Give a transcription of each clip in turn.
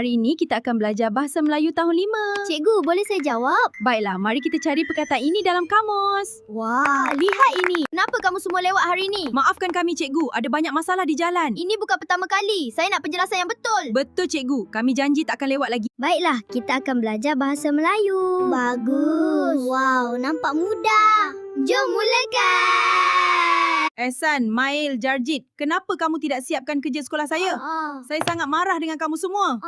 Hari ini kita akan belajar Bahasa Melayu tahun 5. Cikgu, boleh saya jawab? Baiklah, mari kita cari perkataan ini dalam kamus. Wah, lihat ini. Kenapa kamu semua lewat hari ini? Maafkan kami cikgu, ada banyak masalah di jalan. Ini bukan pertama kali. Saya nak penjelasan yang betul. Betul cikgu, kami janji tak akan lewat lagi. Baiklah, kita akan belajar bahasa Melayu. Bagus. Wow, nampak mudah. Jom mulakan. Ehsan, Mail, Jarjit, kenapa kamu tidak siapkan kerja sekolah saya? Saya sangat marah dengan kamu semua.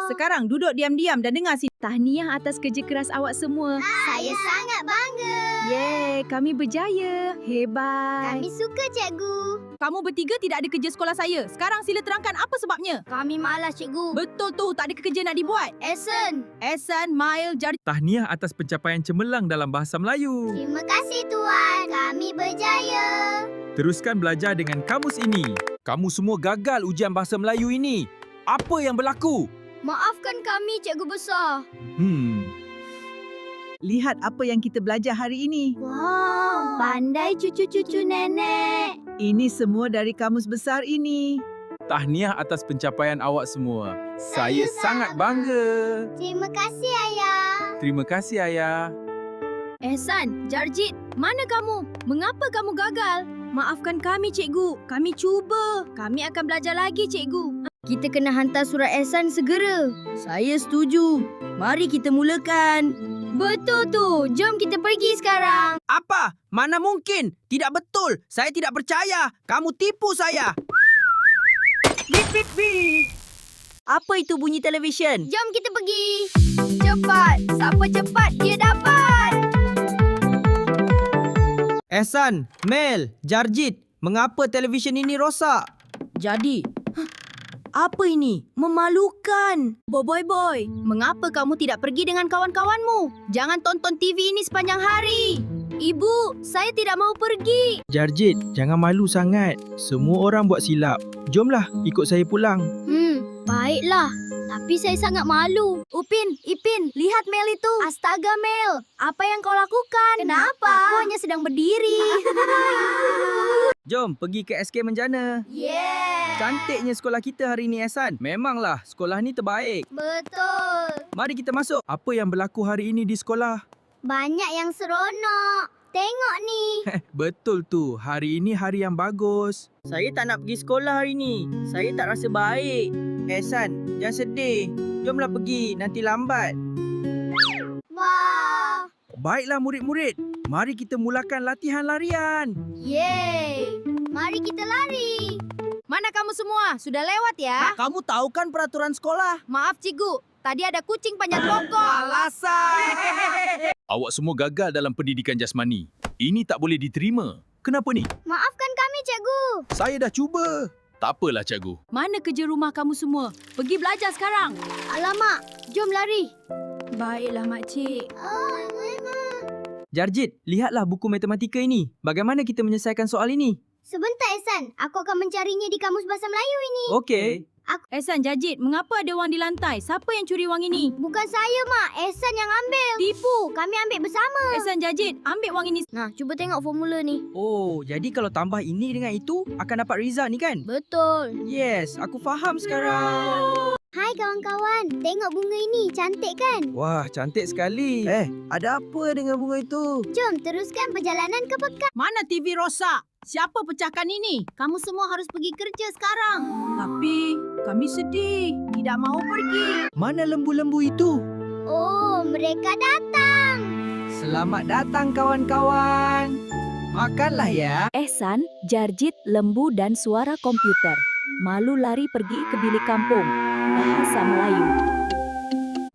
Sekarang duduk diam-diam dan dengar sini. Tahniah atas kerja keras awak semua. Saya sangat bangga. Yeay, kami berjaya. Hebat. Kami suka cikgu. Kamu bertiga tidak ada kerja sekolah saya. Sekarang sila terangkan apa sebabnya. Kami malas cikgu. Betul tu, tak ada kerja nak dibuat. Ehsan, Mail, Jarjit. Tahniah atas pencapaian cemerlang dalam bahasa Melayu. Terima kasih Tuan. Kami berjaya. Teruskan belajar dengan kamus ini. Kamu semua gagal ujian bahasa Melayu ini. Apa yang berlaku? Maafkan kami cikgu besar. Lihat apa yang kita belajar hari ini. Wow, pandai cucu-cucu nenek. Ini semua dari kamus besar ini. Tahniah atas pencapaian awak semua. Saya sangat bangga. Terima kasih ayah. Terima kasih ayah. Ehsan, Jarjit, mana kamu? Mengapa kamu gagal? Maafkan kami, cikgu. Kami cuba. Kami akan belajar lagi, cikgu. Kita kena hantar surat Ehsan segera. Saya setuju. Mari kita mulakan. Betul tu. Jom kita pergi sekarang. Apa? Mana mungkin? Tidak betul. Saya tidak percaya. Kamu tipu saya. Bip, bip, bip. Apa itu bunyi televisyen? Jom kita pergi. Cepat. Siapa cepat, dia dapat. Ehsan, Mel, Jarjit, mengapa televisyen ini rosak? Jadi, apa ini? Memalukan. Boy, mengapa kamu tidak pergi dengan kawan-kawanmu? Jangan tonton TV ini sepanjang hari. Ibu, saya tidak mau pergi. Jarjit, jangan malu sangat. Semua orang buat silap. Jomlah, ikut saya pulang. Baiklah. Tapi saya sangat malu. Ipin, lihat Mel itu. Astaga Mel, apa yang kau lakukan? Kenapa? Aku hanya sedang berdiri. Jom, pergi ke SK Menjana. Yeah. Cantiknya sekolah kita hari ini, Ehsan. Memanglah, sekolah ni terbaik. Betul. Mari kita masuk. Apa yang berlaku hari ini di sekolah? Banyak yang seronok. Tengok ni. Betul tu, hari ini hari yang bagus. Saya tak nak pergi sekolah hari ini. Saya tak rasa baik. Ehsan, jangan sedih. Jomlah pergi, nanti lambat. Wah. Baiklah murid-murid, mari kita mulakan latihan larian. Yeay. Mari kita lari. Mana kamu semua? Sudah lewat ya? Kamu tahu kan peraturan sekolah? Maaf cikgu, tadi ada kucing panjat pokok. Alasan. Awak semua gagal dalam pendidikan jasmani. Ini tak boleh diterima. Kenapa ni? Maafkan kami cikgu. Saya dah cuba. Tak apalah cikgu. Mana kerja rumah kamu semua? Pergi belajar sekarang. Alamak, jom lari. Baiklah makcik. Jarjit, lihatlah buku matematika ini. Bagaimana kita menyelesaikan soal ini? Sebentar Ehsan, aku akan mencarinya di kamus bahasa Melayu ini. Okey. Ehsan, Jarjit, mengapa ada wang di lantai? Siapa yang curi wang ini? Bukan saya, Mak. Ehsan yang ambil. Tipu. Kami ambil bersama. Ehsan, Jarjit, ambil wang ini. Nah, cuba tengok formula ni. Oh, jadi kalau tambah ini dengan itu, akan dapat result ni kan? Betul. Yes, aku faham sekarang. Hai kawan-kawan. Tengok bunga ini. Cantik kan? Wah, cantik sekali. Ada apa dengan bunga itu? Jom teruskan perjalanan ke pekan. Mana TV rosak? Siapa pecahkan ini? Kamu semua harus pergi kerja sekarang. Tapi kami sedih. Tidak mahu pergi. Mana lembu-lembu itu? Oh, mereka datang. Selamat datang kawan-kawan. Makanlah ya. Ehsan, Jarjit, Lembu dan Suara Komputer. Malu lari pergi ke bilik kampung. Bahasa Melayu.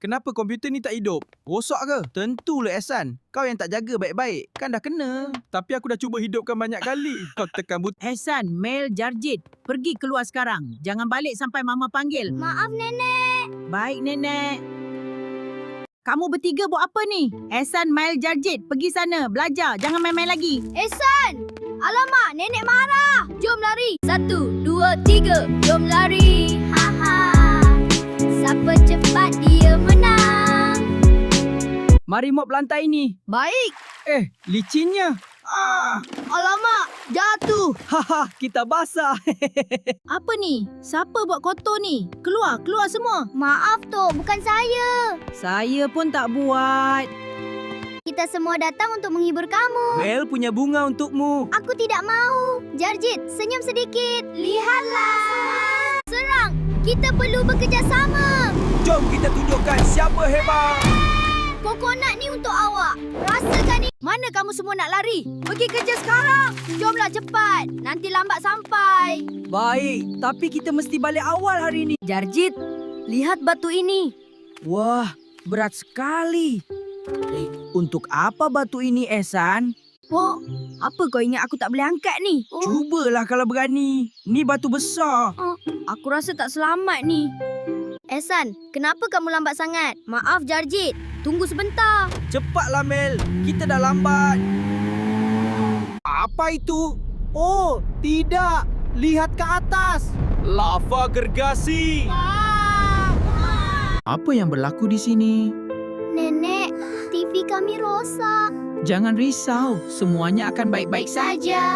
Kenapa komputer ni tak hidup? Rosak ke? Tentulah Ehsan. Kau yang tak jaga baik-baik. Kan dah kena. Tapi aku dah cuba hidupkan banyak kali. Kau tekan butang. Ehsan, Mel, Jarjit, pergi keluar sekarang. Jangan balik sampai Mama panggil. Maaf Nenek. Baik, Nenek. Kamu bertiga buat apa ni? Ehsan, Mel, Jarjit, pergi sana. Belajar. Jangan main-main lagi. Ehsan. Alamak, Nenek marah. Jom lari. 1, 2, 3. Jom lari. Haha. Siapa cepat dia menang. Mari mop lantai ni. Baik. Licinnya. Alamak, jatuh. Haha, kita basah. Apa ni? Siapa buat kotor ni? Keluar semua. Maaf tu, bukan saya. Saya pun tak buat. Kita semua datang untuk menghibur kamu. Mel punya bunga untukmu. Aku tidak mau. Jarjit, senyum sedikit. Lihatlah. Serang. Kita perlu bekerjasama. Jom kita tunjukkan siapa hebat. Kokonat ni untuk awak. Rasakan ni. Mana kamu semua nak lari? Pergi kerja sekarang. Jomlah cepat. Nanti lambat sampai. Baik, tapi kita mesti balik awal hari ini. Jarjit, lihat batu ini. Wah, berat sekali. Untuk apa batu ini, Ehsan? Oh, apa kau ingat aku tak boleh angkat ni? Cubalah kalau berani. Ni batu besar. Aku rasa tak selamat ni. Ehsan, kenapa kamu lambat sangat? Maaf Jarjit. Tunggu sebentar. Cepatlah, Mel. Kita dah lambat. Apa itu? Oh, tidak. Lihat ke atas. Lava gergasi. Apa yang berlaku di sini? Nenek, TV kami rosak. Jangan risau, semuanya akan baik-baik saja. Saja.